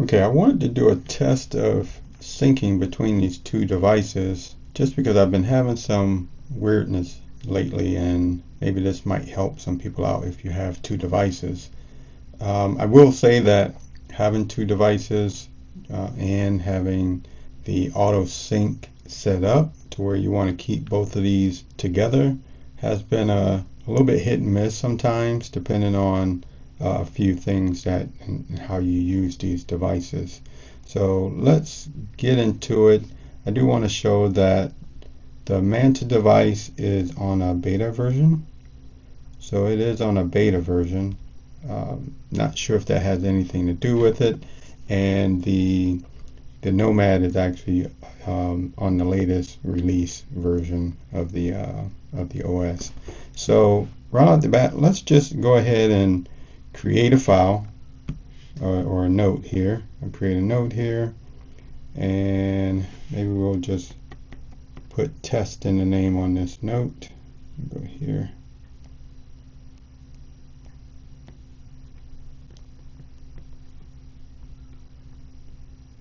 Okay, I wanted to do a test of syncing between these two devices just because I've been having some weirdness lately, and maybe this might help some people out if you have two devices. I will say that having two devices and having the auto sync set up to where you want to keep both of these together has been a little bit hit and miss sometimes, depending on a few things that and how you use these devices. So let's get into it. I do want to show that the Manta device is on a beta version. So it is on a beta version. Not sure if that has anything to do with it. And the Nomad is actually on the latest release version of the OS. So right off the bat, let's just go ahead and create a file or a note here. I'll create a note here, and maybe we'll just put test in the name on this note. Go here.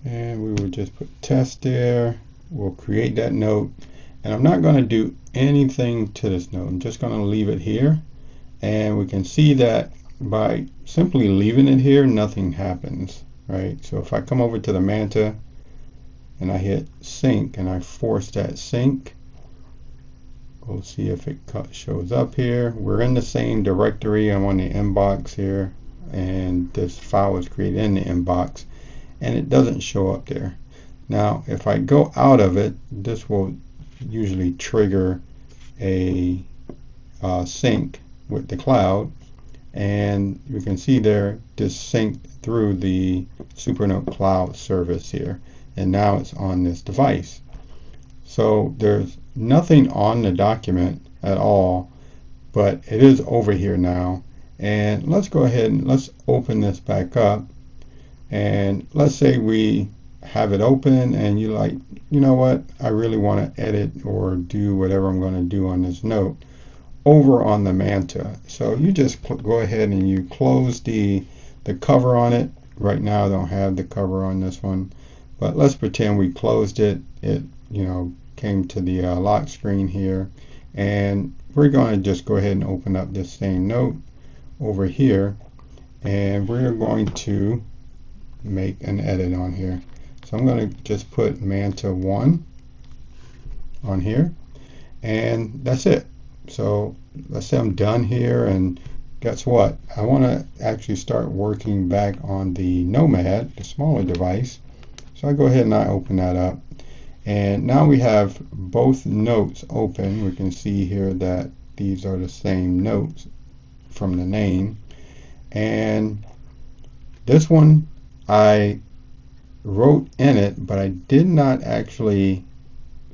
And we will just put test there. We'll create that note. And I'm not going to do anything to this note. I'm just going to leave it here. And we can see that by simply leaving it here, nothing happens, right? So if I come over to the Manta and I hit sync and I force that sync, we'll see if it shows up here. We're in the same directory. I'm on the inbox here, and this file was created in the inbox, and it doesn't show up there. Now, if I go out of it, this will usually trigger a sync with the cloud, and you can see there this synced through the Supernote Cloud service here, and now it's on this device. So there's nothing on the document at all, but it is over here now. And let's go ahead and let's open this back up. And let's say we have it open and you like, you know what, I really want to edit or do whatever I'm going to do on this note over on the Manta. So you just go ahead and you close the cover on it. Right now I don't have the cover on this one, but let's pretend we closed it. It, came to the lock screen here, and we're going to just go ahead and open up this same note over here, and we're going to make an edit on here. So I'm going to just put Manta 1 on here, and that's it. So let's say I'm done here, and guess what? I want to actually start working back on the Nomad, the smaller device. So I go ahead and I open that up, and now we have both notes open. We can see here that these are the same notes from the name, and this one I wrote in it, but I did not actually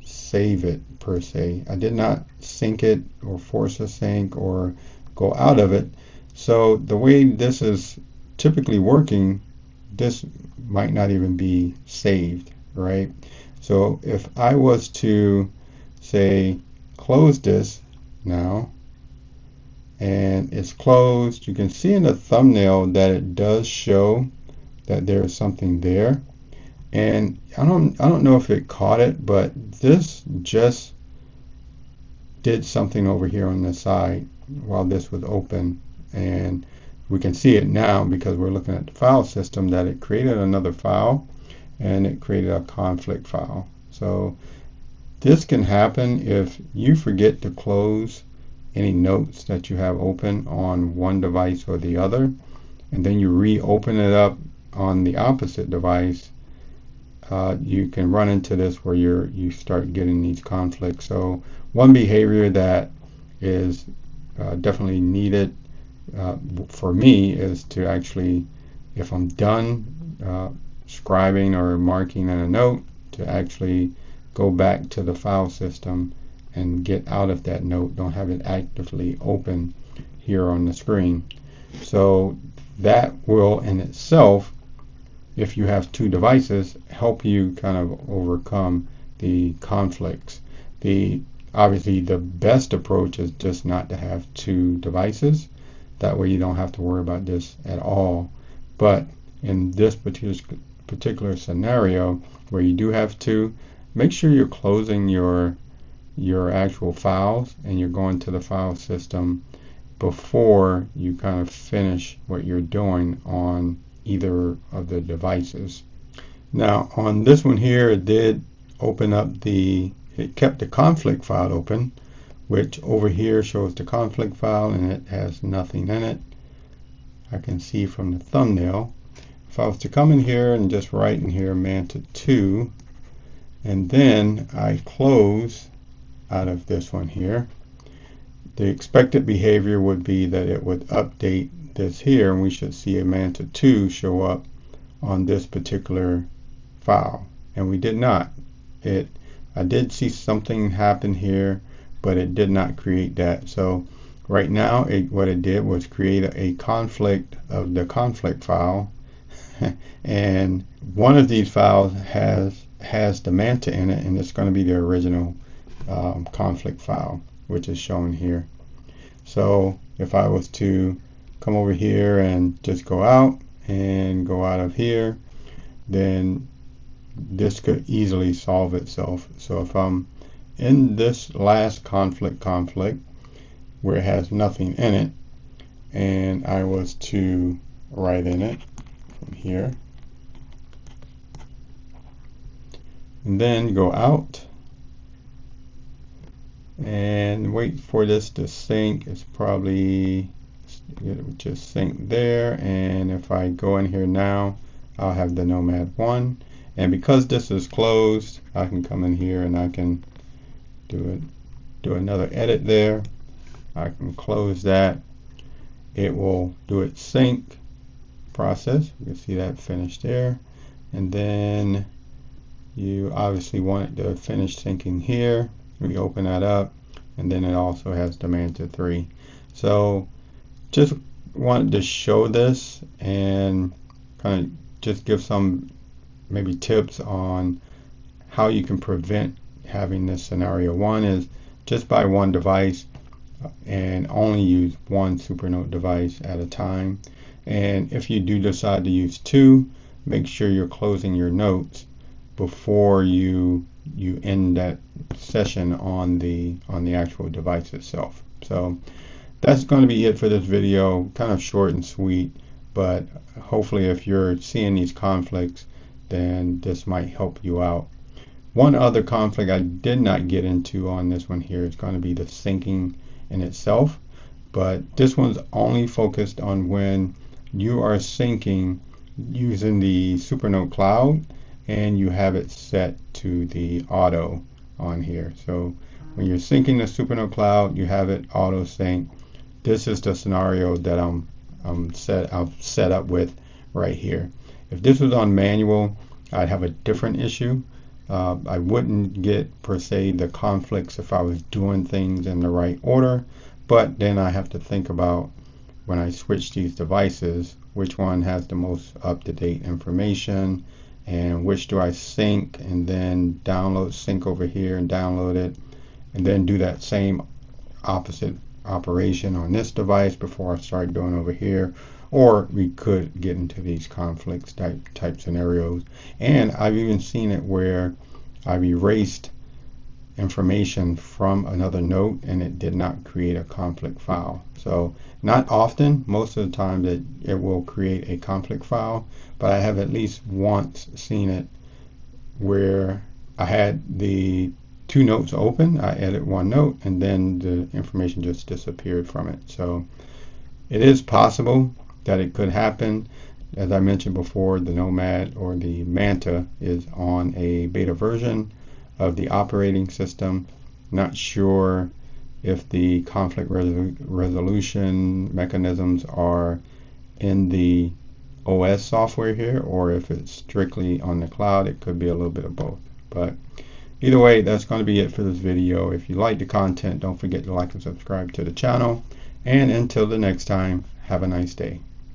save it per se. I did not sync it or force a sync or go out of it. So the way this is typically working, this might not even be saved, right? So if I was to say close this now, and it's closed, you can see in the thumbnail that it does show that there is something there. And I don't know if it caught it, but this just did something over here on the side while this was open, and we can see it now because we're looking at the file system that it created another file, and it created a conflict file. So this can happen if you forget to close any notes that you have open on one device or the other, and then you reopen it up on the opposite device. You can run into this where you start getting these conflicts. So one behavior that is definitely needed for me is to actually, if I'm done scribing or marking in a note, to actually go back to the file system and get out of that note. Don't have it actively open here on the screen. So that will in itself, if you have two devices, help you kind of overcome the conflicts. Obviously the best approach is just not to have two devices. That way you don't have to worry about this at all. But in this particular scenario where you do have two, make sure you're closing your actual files and you're going to the file system before you kind of finish what you're doing on either of the devices. Now on this one here, it did open up it kept the conflict file open, which over here shows the conflict file and it has nothing in it. I can see from the thumbnail. If I was to come in here and just write in here Manta 2, and then I close out of this one here, the expected behavior would be that it would update this here, and we should see a Manta 2 show up on this particular file, and we did not. I did see something happen here, but it did not create that. So right now what it did was create a conflict of the conflict file and one of these files has the Manta in it, and it's going to be the original conflict file, which is shown here. So if I was to come over here and just go out of here, then this could easily solve itself. So if I'm in this last conflict where it has nothing in it, and I was to write in it from here, and then go out and wait for this to sync. It's probably, it would just sync there, and if I go in here now, I'll have the Nomad 1, and because this is closed, I can come in here and I can do another edit there. I can close that. It will do its sync process. You can see that finished there, and then you obviously want it to finish syncing here. We open that up, and then it also has the Manta 3. So just wanted to show this and kind of just give some maybe tips on how you can prevent having this scenario. One is just buy one device and only use one Supernote device at a time. And if you do decide to use two, make sure you're closing your notes before you end that session on the actual device itself. So that's going to be it for this video. Kind of short and sweet, but hopefully if you're seeing these conflicts, then this might help you out. One other conflict I did not get into on this one here is going to be the syncing in itself, but this one's only focused on when you are syncing using the Supernote Cloud and you have it set to the auto on here. So when you're syncing the Supernote Cloud, you have it auto sync. This is the scenario that I've set up with right here. If this was on manual, I'd have a different issue. I wouldn't get per se the conflicts if I was doing things in the right order, but then I have to think about when I switch these devices, which one has the most up-to-date information, and which do I sync and then sync over here and download it, and then do that same opposite operation on this device before I start doing over here. Or we could get into these conflicts type scenarios. And I've even seen it where I've erased information from another note and it did not create a conflict file. So not often, most of the time that it will create a conflict file, but I have at least once seen it where I had the two notes open, I edit one note, and then the information just disappeared from it. So it is possible that it could happen. As I mentioned before, the Nomad or the Manta is on a beta version of the operating system. Not sure if the conflict resolution mechanisms are in the OS software here, or if it's strictly on the cloud. It could be a little bit of both. But either way, that's going to be it for this video. If you like the content, don't forget to like and subscribe to the channel. And until the next time, have a nice day.